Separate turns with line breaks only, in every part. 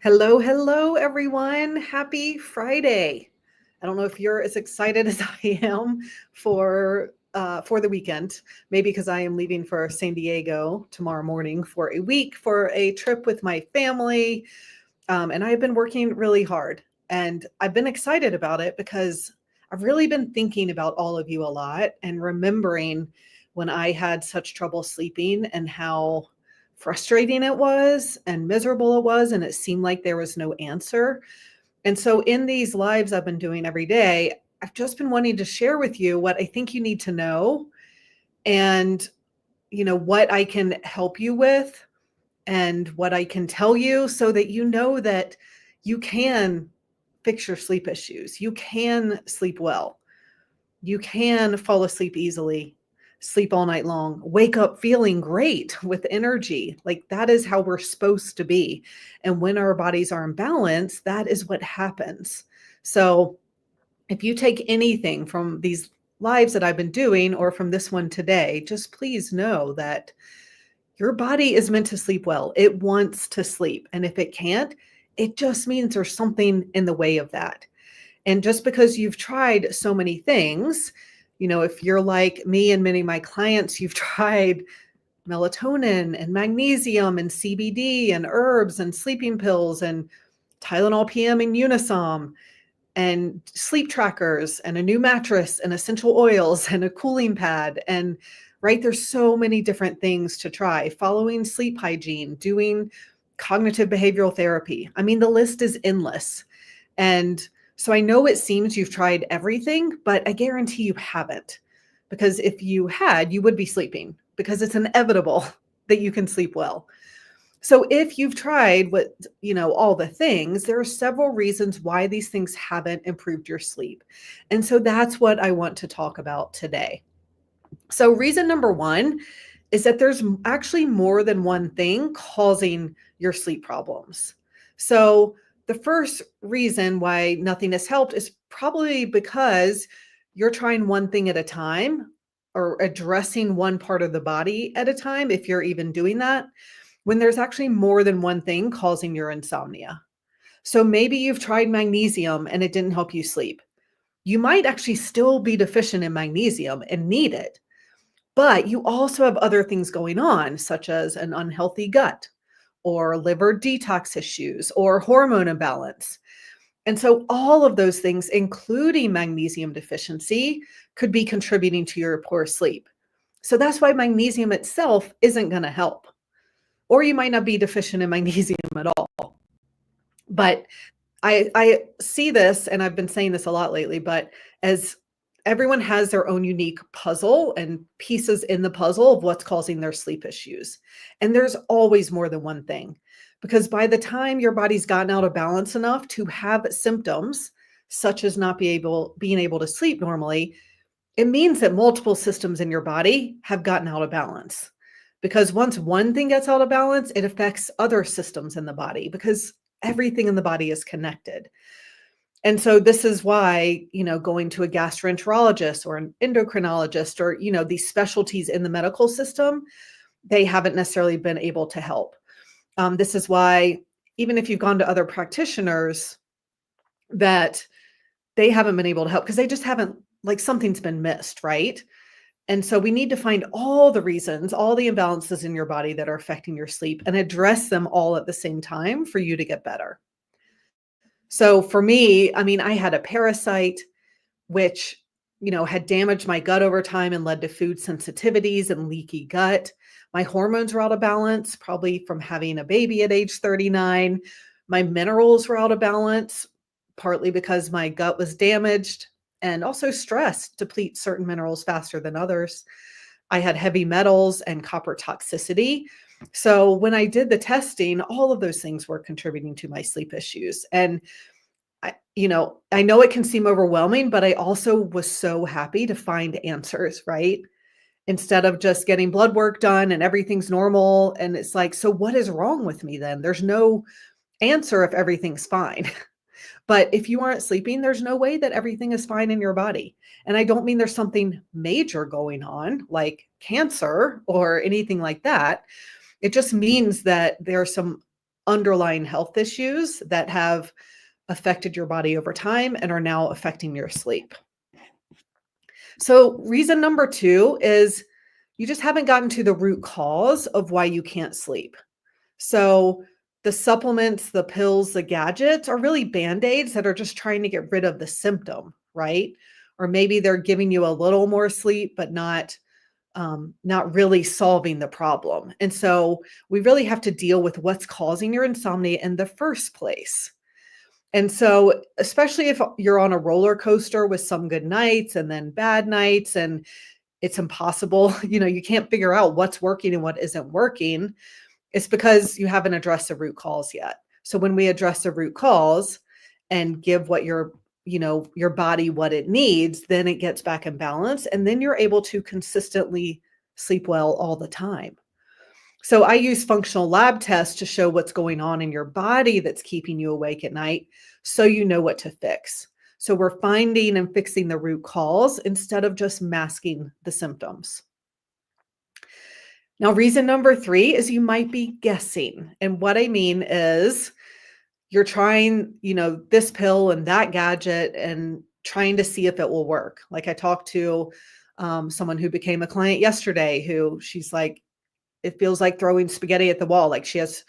Hello, hello, everyone. Happy Friday. I don't know if you're as excited as I am for the weekend. Maybe because I am leaving for San Diego tomorrow morning for a week for a trip with my family. And I've been working really hard, and I've been excited about it because I've really been thinking about all of you a lot and remembering when I had such trouble sleeping and how frustrating it was and miserable it was, and it seemed like there was no answer. And so, in these lives I've been doing every day, I've just been wanting to share with you what I think you need to know and, what I can help you with and what I can tell you so that you know that you can fix your sleep issues. You can sleep well. You can fall asleep easily, sleep all night long, wake up feeling great with energy. Like that is how we're supposed to be. And when our bodies are in balance, that is what happens. So if you take anything from these lives that I've been doing or from this one today, just please know that your body is meant to sleep well. It wants to sleep. And if it can't, it just means there's something in the way of that. And just because you've tried so many things, if you're like me and many of my clients, you've tried melatonin and magnesium and CBD and herbs and sleeping pills and Tylenol PM and Unisom and sleep trackers and a new mattress and essential oils and a cooling pad. And right, there's so many different things to try, following sleep hygiene, doing cognitive behavioral therapy. I mean, the list is endless. And so I know it seems you've tried everything, but I guarantee you haven't. Because if you had, you would be sleeping because it's inevitable that you can sleep well. So if you've tried all the things, there are several reasons why these things haven't improved your sleep. And so that's what I want to talk about today. So reason number one is that there's actually more than one thing causing your sleep problems. So the first reason why nothing has helped is probably because you're trying one thing at a time or addressing one part of the body at a time, if you're even doing that, when there's actually more than one thing causing your insomnia. So maybe you've tried magnesium and it didn't help you sleep. You might actually still be deficient in magnesium and need it, but you also have other things going on, such as an unhealthy gut or liver detox issues or hormone imbalance. And so all of those things, including magnesium deficiency, could be contributing to your poor sleep. So that's why magnesium itself isn't going to help. Or you might not be deficient in magnesium at all. But I see this, and I've been saying this a lot lately, but as everyone has their own unique puzzle and pieces in the puzzle of what's causing their sleep issues. And there's always more than one thing, because by the time your body's gotten out of balance enough to have symptoms, such as not being able to sleep normally, it means that multiple systems in your body have gotten out of balance. Because once one thing gets out of balance, it affects other systems in the body because everything in the body is connected. And so this is why, going to a gastroenterologist or an endocrinologist or, these specialties in the medical system, they haven't necessarily been able to help. This is why, even if you've gone to other practitioners, that they haven't been able to help because they just haven't, like something's been missed, right? And so we need to find all the reasons, all the imbalances in your body that are affecting your sleep and address them all at the same time for you to get better. So for me, I mean, I had a parasite, which, had damaged my gut over time and led to food sensitivities and leaky gut. My hormones were out of balance, probably from having a baby at age 39. My minerals were out of balance, partly because my gut was damaged, and also stress depletes certain minerals faster than others. I had heavy metals and copper toxicity. So when I did the testing, all of those things were contributing to my sleep issues. And I know it can seem overwhelming, but I also was so happy to find answers, right? Instead of just getting blood work done and everything's normal. And it's like, so what is wrong with me then? There's no answer if everything's fine. But if you aren't sleeping, there's no way that everything is fine in your body. And I don't mean there's something major going on, like cancer or anything like that. It just means that there are some underlying health issues that have affected your body over time and are now affecting your sleep. So, reason number two is you just haven't gotten to the root cause of why you can't sleep. So, the supplements, the pills, the gadgets are really band-aids that are just trying to get rid of the symptom, right? Or maybe they're giving you a little more sleep, but not really solving the problem. And so we really have to deal with what's causing your insomnia in the first place. And so, especially if you're on a roller coaster with some good nights and then bad nights, and it's impossible, you can't figure out what's working and what isn't working, it's because you haven't addressed the root cause yet. So when we address the root cause and give what your body what it needs, then it gets back in balance and then you're able to consistently sleep well all the time. So I use functional lab tests to show what's going on in your body that's keeping you awake at night so you know what to fix. So we're finding and fixing the root cause instead of just masking the symptoms. Now, reason number three is you might be guessing. And what I mean is you're trying, this pill and that gadget and trying to see if it will work. Like I talked to someone who became a client yesterday who she's like, it feels like throwing spaghetti at the wall. Like she has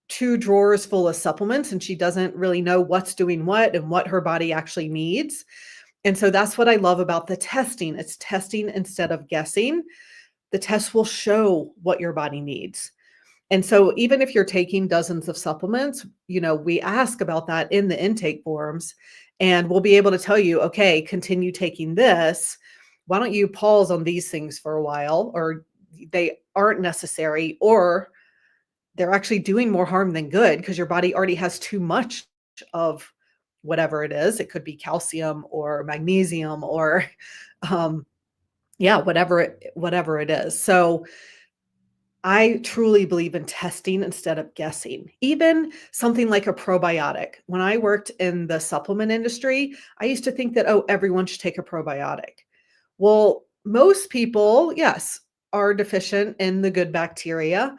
2 drawers full of supplements and she doesn't really know what's doing what and what her body actually needs. And so that's what I love about the testing. It's testing instead of guessing. The test will show what your body needs. And so even if you're taking dozens of supplements, we ask about that in the intake forms and we'll be able to tell you, okay, continue taking this. Why don't you pause on these things for a while, or they aren't necessary, or they're actually doing more harm than good because your body already has too much of whatever it is. It could be calcium or magnesium or whatever it is. So I truly believe in testing instead of guessing. Even something like a probiotic. When I worked in the supplement industry, I used to think that, oh, everyone should take a probiotic. Well, most people, yes, are deficient in the good bacteria.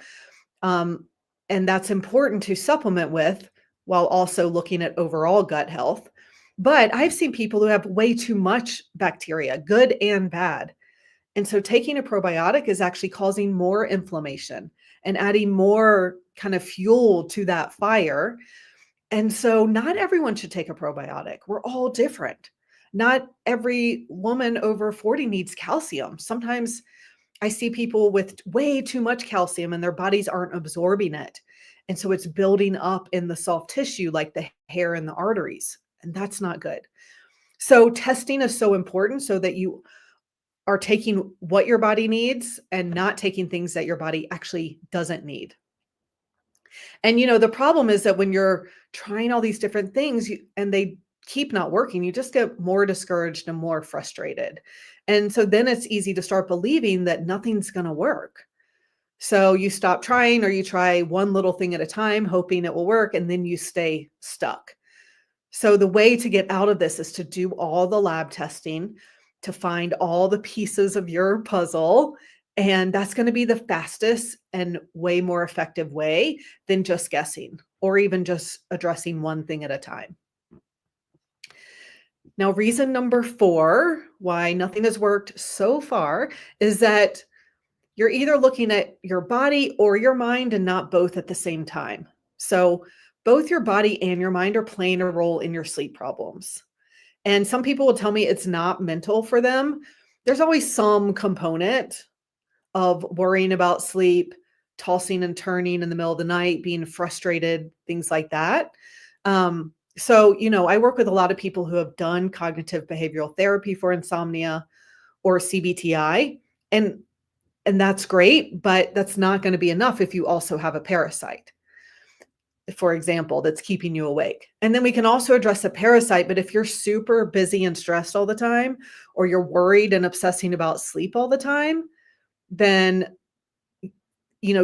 And that's important to supplement with while also looking at overall gut health. But I've seen people who have way too much bacteria, good and bad. And so taking a probiotic is actually causing more inflammation and adding more kind of fuel to that fire. And so not everyone should take a probiotic. We're all different. Not every woman over 40 needs calcium. Sometimes I see people with way too much calcium and their bodies aren't absorbing it. And so it's building up in the soft tissue like the hair and the arteries. And that's not good. So testing is so important so that you are taking what your body needs and not taking things that your body actually doesn't need. And the problem is that when you're trying all these different things and they keep not working, you just get more discouraged and more frustrated. And so then it's easy to start believing that nothing's going to work. So you stop trying, or you try one little thing at a time, hoping it will work, and then you stay stuck. So the way to get out of this is to do all the lab testing, to find all the pieces of your puzzle. And that's going to be the fastest and way more effective way than just guessing or even just addressing one thing at a time. Now, reason number 4 why nothing has worked so far is that you're either looking at your body or your mind and not both at the same time. So both your body and your mind are playing a role in your sleep problems. And some people will tell me it's not mental for them. There's always some component of worrying about sleep, tossing and turning in the middle of the night, being frustrated, things like that. So, I work with a lot of people who have done cognitive behavioral therapy for insomnia or CBTI, and that's great, but that's not going to be enough if you also have a parasite, for example, that's keeping you awake. And then we can also address a parasite, but if you're super busy and stressed all the time, or you're worried and obsessing about sleep all the time, then,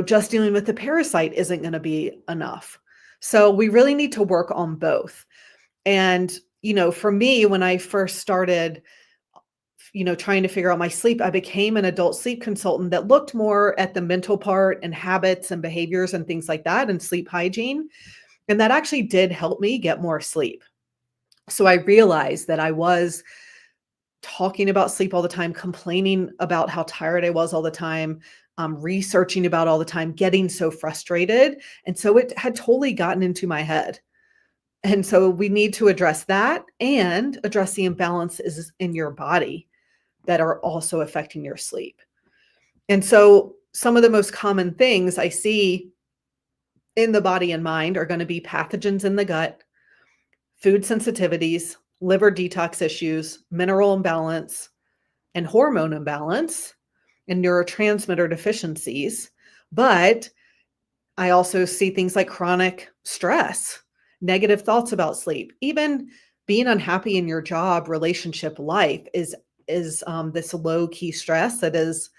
just dealing with the parasite isn't going to be enough. So we really need to work on both. And, for me, when I first started trying to figure out my sleep, I became an adult sleep consultant that looked more at the mental part and habits and behaviors and things like that and sleep hygiene. And that actually did help me get more sleep. So I realized that I was talking about sleep all the time, complaining about how tired I was all the time, researching about all the time, getting so frustrated. And so it had totally gotten into my head. And so we need to address that and address the imbalances in your body that are also affecting your sleep. And so some of the most common things I see in the body and mind are going to be pathogens in the gut, food sensitivities, liver detox issues, mineral imbalance, and hormone imbalance, and neurotransmitter deficiencies. But I also see things like chronic stress, negative thoughts about sleep, even being unhappy in your job, relationship, life is this low key stress that is,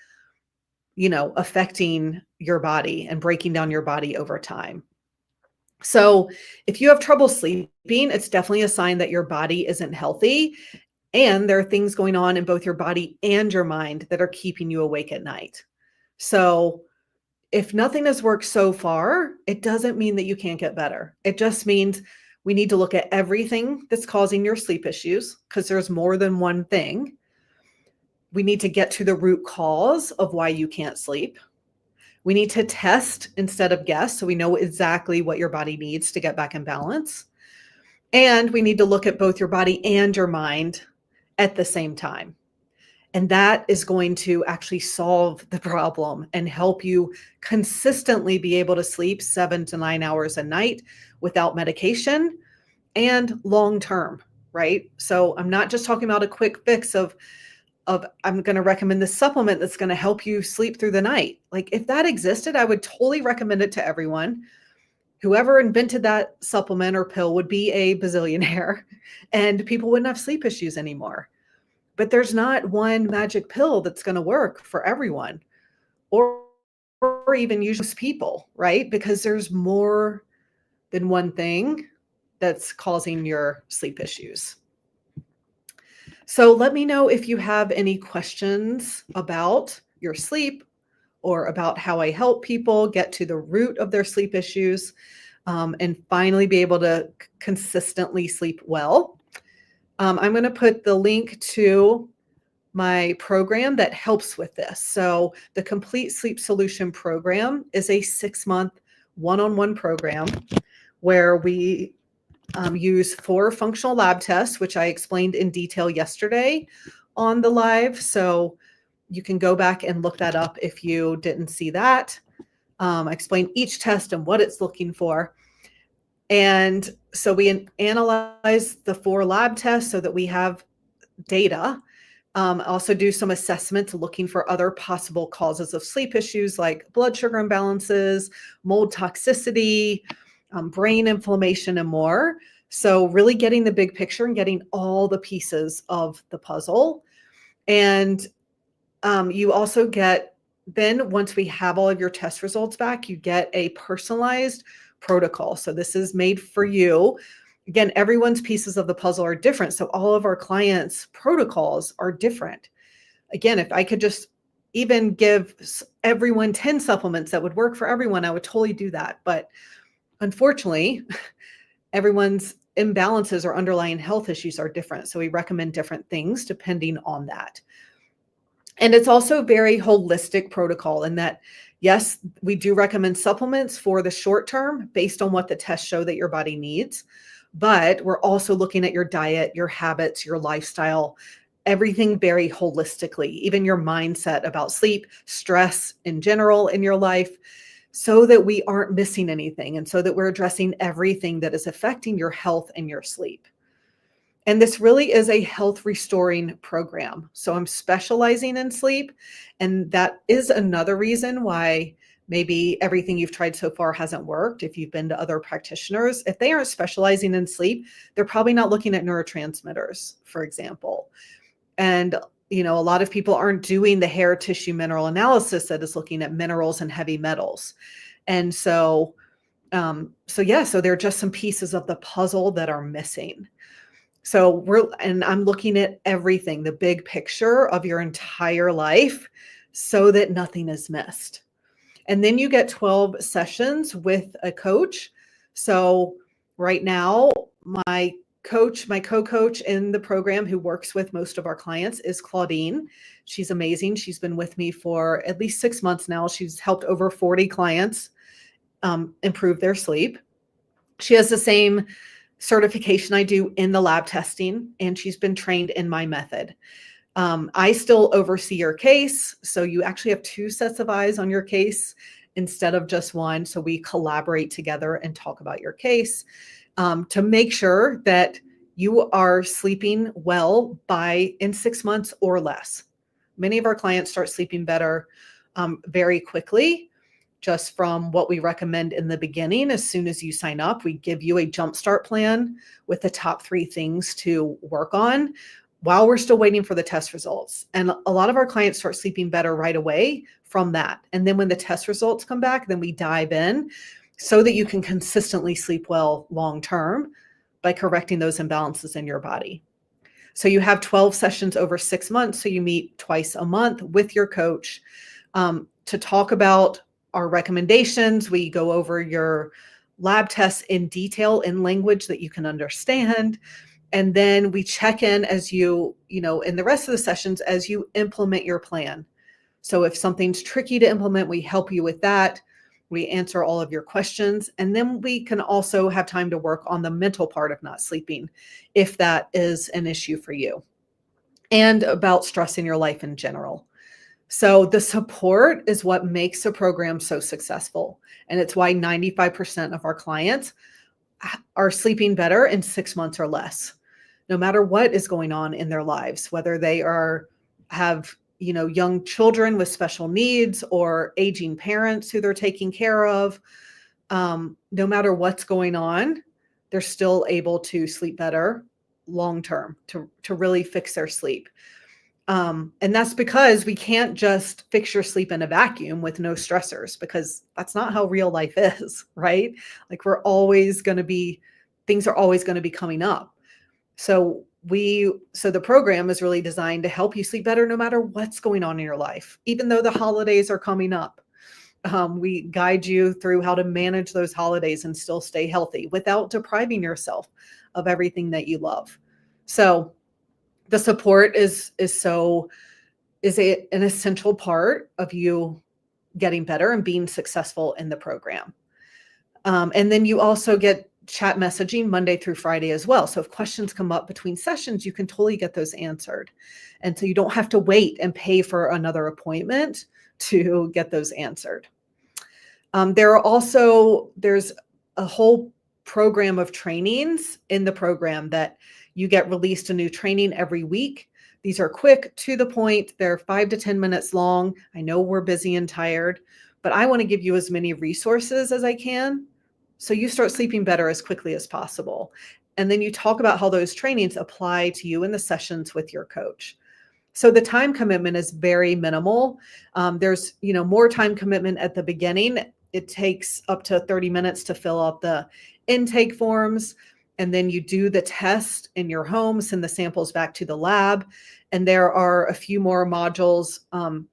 affecting your body and breaking down your body over time. So if you have trouble sleeping, it's definitely a sign that your body isn't healthy. And there are things going on in both your body and your mind that are keeping you awake at night. So if nothing has worked so far, it doesn't mean that you can't get better. It just means we need to look at everything that's causing your sleep issues because there's more than one thing. We need to get to the root cause of why you can't sleep. We need to test instead of guess so we know exactly what your body needs to get back in balance. And we need to look at both your body and your mind at the same time. And that is going to actually solve the problem and help you consistently be able to sleep 7 to 9 hours a night without medication and long term, right? So I'm not just talking about a quick fix of I'm going to recommend this supplement that's going to help you sleep through the night. Like if that existed, I would totally recommend it to everyone. Whoever invented that supplement or pill would be a bazillionaire and people wouldn't have sleep issues anymore. But there's not one magic pill that's going to work for everyone or even use people, right? Because there's more than one thing that's causing your sleep issues. So let me know if you have any questions about your sleep or about how I help people get to the root of their sleep issues and finally be able to consistently sleep well. I'm going to put the link to my program that helps with this. So the Complete Sleep Solution program is a 6-month one-on-one program where we use 4 functional lab tests, which I explained in detail yesterday on the live. So you can go back and look that up if you didn't see that. I explained each test and what it's looking for. And so we analyze the 4 lab tests so that we have data. Also do some assessments looking for other possible causes of sleep issues like blood sugar imbalances, mold toxicity, brain inflammation, and more. So really getting the big picture and getting all the pieces of the puzzle. And you also get, then once we have all of your test results back, you get a personalized protocol. So this is made for you. Again, everyone's pieces of the puzzle are different. So all of our clients' protocols are different. Again, if I could just even give everyone 10 supplements that would work for everyone, I would totally do that. But unfortunately, everyone's imbalances or underlying health issues are different. So we recommend different things depending on that. And it's also a very holistic protocol in that, yes, we do recommend supplements for the short term based on what the tests show that your body needs. But we're also looking at your diet, your habits, your lifestyle, everything very holistically, even your mindset about sleep, stress in general in your life, so that we aren't missing anything and so that we're addressing everything that is affecting your health and your sleep. And this really is a health restoring program. So I'm specializing in sleep. And that is another reason why maybe everything you've tried so far hasn't worked. If you've been to other practitioners, if they aren't specializing in sleep, they're probably not looking at neurotransmitters, for example. And a lot of people aren't doing the hair tissue mineral analysis that is looking at minerals and heavy metals. And so there are just some pieces of the puzzle that are missing. So and I'm looking at everything, the big picture of your entire life so that nothing is missed. And then you get 12 sessions with a coach. So right now, my my co-coach in the program who works with most of our clients is Claudine. She's amazing. She's been with me for at least 6 months now. She's helped over 40 clients improve their sleep. She has the same certification I do in the lab testing, and she's been trained in my method. I still oversee your case. So you actually have two sets of eyes on your case instead of just one. So we collaborate together and talk about your case to make sure that you are sleeping well in 6 months or less. Many of our clients start sleeping better very quickly, just from what we recommend in the beginning. As soon as you sign up, we give you a jumpstart plan with the top 3 things to work on while we're still waiting for the test results. And a lot of our clients start sleeping better right away from that. And then when the test results come back, then we dive in so that you can consistently sleep well long-term by correcting those imbalances in your body. So you have 12 sessions over 6 months. So you meet twice a month with your coach to talk about our recommendations. We go over your lab tests in detail in language that you can understand. And then we check in as in the rest of the sessions as you implement your plan. So if something's tricky to implement, we help you with that. We answer all of your questions. And then we can also have time to work on the mental part of not sleeping, if that is an issue for you, and about stress in your life in general. So the support is what makes the program so successful. And it's why 95% of our clients are sleeping better in 6 months or less, no matter what is going on in their lives, whether they have young children with special needs or aging parents who they're taking care of. No matter what's going on, they're still able to sleep better long term to really fix their sleep. And that's because we can't just fix your sleep in a vacuum with no stressors, because that's not how real life is, right? Like things are always going to be coming up. So the program is really designed to help you sleep better no matter what's going on in your life, even though the holidays are coming up. We guide you through how to manage those holidays and still stay healthy without depriving yourself of everything that you love. So the support is an essential part of you getting better and being successful in the program. And then you also get chat messaging Monday through Friday as well. So if questions come up between sessions, you can totally get those answered. And so you don't have to wait and pay for another appointment to get those answered. There's a whole program of trainings in the program that you get released a new training every week. These are quick, to the point. They're 5 to 10 minutes long. I know we're busy and tired, but I want to give you as many resources as I can so you start sleeping better as quickly as possible. And then you talk about how those trainings apply to you in the sessions with your coach. So the time commitment is very minimal. There's more time commitment at the beginning. It takes up to 30 minutes to fill out the intake forms. And then you do the test in your home, send the samples back to the lab. And there are a few more modules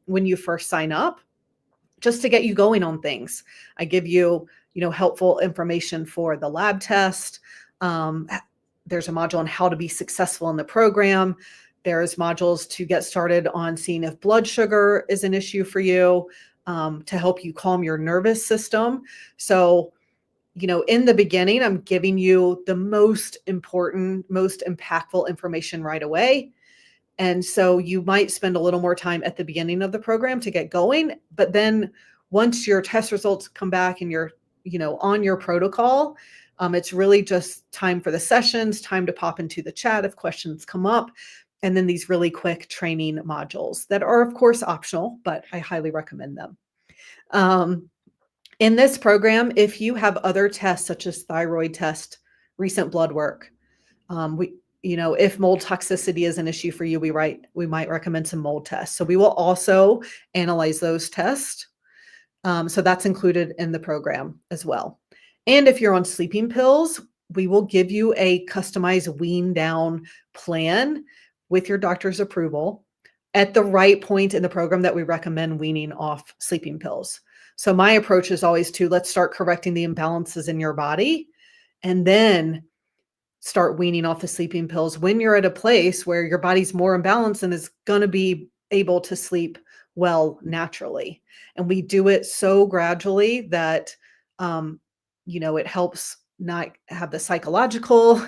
when you first sign up, just to get you going on things. I give you, helpful information for the lab test. There's a module on how to be successful in the program. There's modules to get started on seeing if blood sugar is an issue for you, to help you calm your nervous system. So, in the beginning, I'm giving you the most important, most impactful information right away. And so you might spend a little more time at the beginning of the program to get going. But then once your test results come back and you're, on your protocol, it's really just time for the sessions, time to pop into the chat if questions come up. And then these really quick training modules that are, of course, optional, but I highly recommend them. In this program, if you have other tests such as thyroid test, recent blood work, if mold toxicity is an issue for you, we might recommend some mold tests. So we will also analyze those tests. So that's included in the program as well. And if you're on sleeping pills, we will give you a customized wean down plan with your doctor's approval at the right point in the program that we recommend weaning off sleeping pills. So my approach is always to let's start correcting the imbalances in your body and then start weaning off the sleeping pills when you're at a place where your body's more imbalanced and is going to be able to sleep well naturally. And we do it so gradually that, um, it helps not have the psychological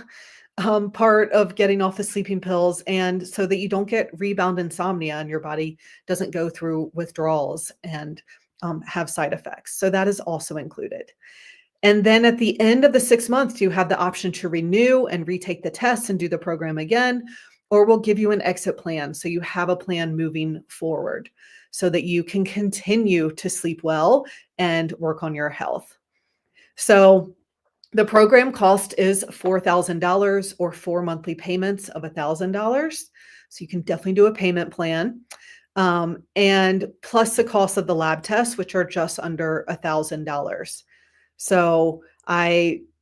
part of getting off the sleeping pills, and so that you don't get rebound insomnia and your body doesn't go through withdrawals and have side effects. So that is also included. And then at the end of the 6 months, you have the option to renew and retake the tests and do the program again, or we'll give you an exit plan. So you have a plan moving forward so that you can continue to sleep well and work on your health. So the program cost is $4,000 or 4 monthly payments of $1,000. So you can definitely do a payment plan. And plus the cost of the lab tests, which are just under $1,000. So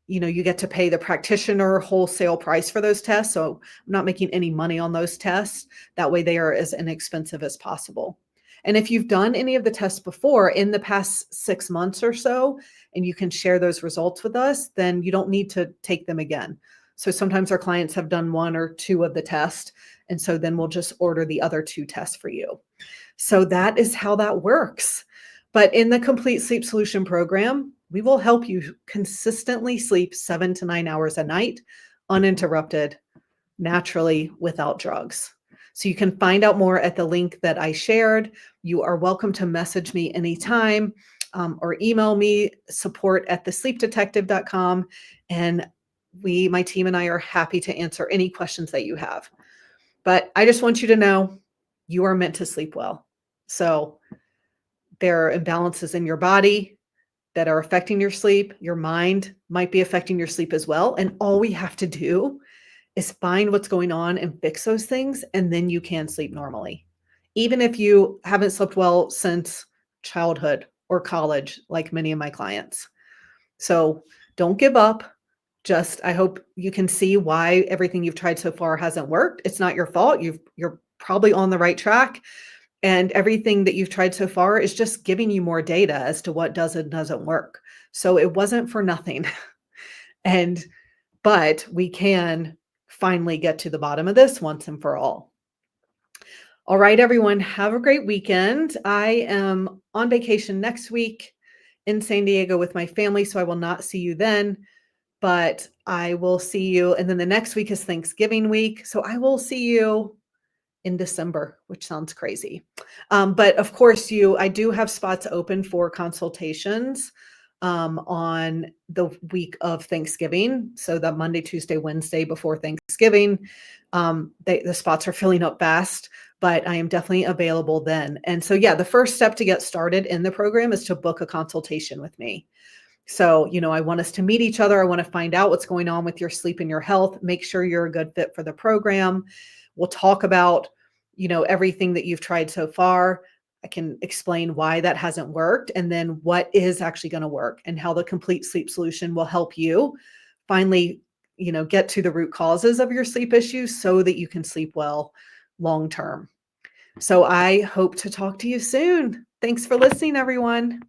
you get to pay the practitioner wholesale price for those tests. So I'm not making any money on those tests. That way they are as inexpensive as possible. And if you've done any of the tests before in the past 6 months or so, and you can share those results with us, then you don't need to take them again. So sometimes our clients have done 1 or 2 of the tests, and so then we'll just order the other 2 tests for you. So that is how that works. But in the Complete Sleep Solution program, we will help you consistently sleep 7 to 9 hours a night, uninterrupted, naturally, without drugs. So you can find out more at the link that I shared. You are welcome to message me anytime or email me, support@thesleepdetective.com. And my team and I are happy to answer any questions that you have. But I just want you to know you are meant to sleep well. So there are imbalances in your body that are affecting your sleep. Your mind might be affecting your sleep as well. And all we have to do is find what's going on and fix those things, and then you can sleep normally. Even if you haven't slept well since childhood or college, like many of my clients. So don't give up. I hope you can see why everything you've tried so far hasn't worked. It's not your fault. You're probably on the right track. And everything that you've tried so far is just giving you more data as to what does and doesn't work. So it wasn't for nothing. But we can finally get to the bottom of this once and for all. All right, everyone, have a great weekend. I am on vacation next week in San Diego with my family, so I will not see you then, but I will see you. And then the next week is Thanksgiving week. So I will see you in December, which sounds crazy. But of course, I do have spots open for consultations on the week of Thanksgiving. So the Monday, Tuesday, Wednesday before Thanksgiving, the spots are filling up fast, but I am definitely available then. And so, yeah, the first step to get started in the program is to book a consultation with me. So, I want us to meet each other. I want to find out what's going on with your sleep and your health, make sure you're a good fit for the program. We'll talk about, everything that you've tried so far. I can explain why that hasn't worked and then what is actually going to work and how the Complete Sleep Solution will help you finally, get to the root causes of your sleep issues so that you can sleep well long term. So I hope to talk to you soon. Thanks for listening, everyone.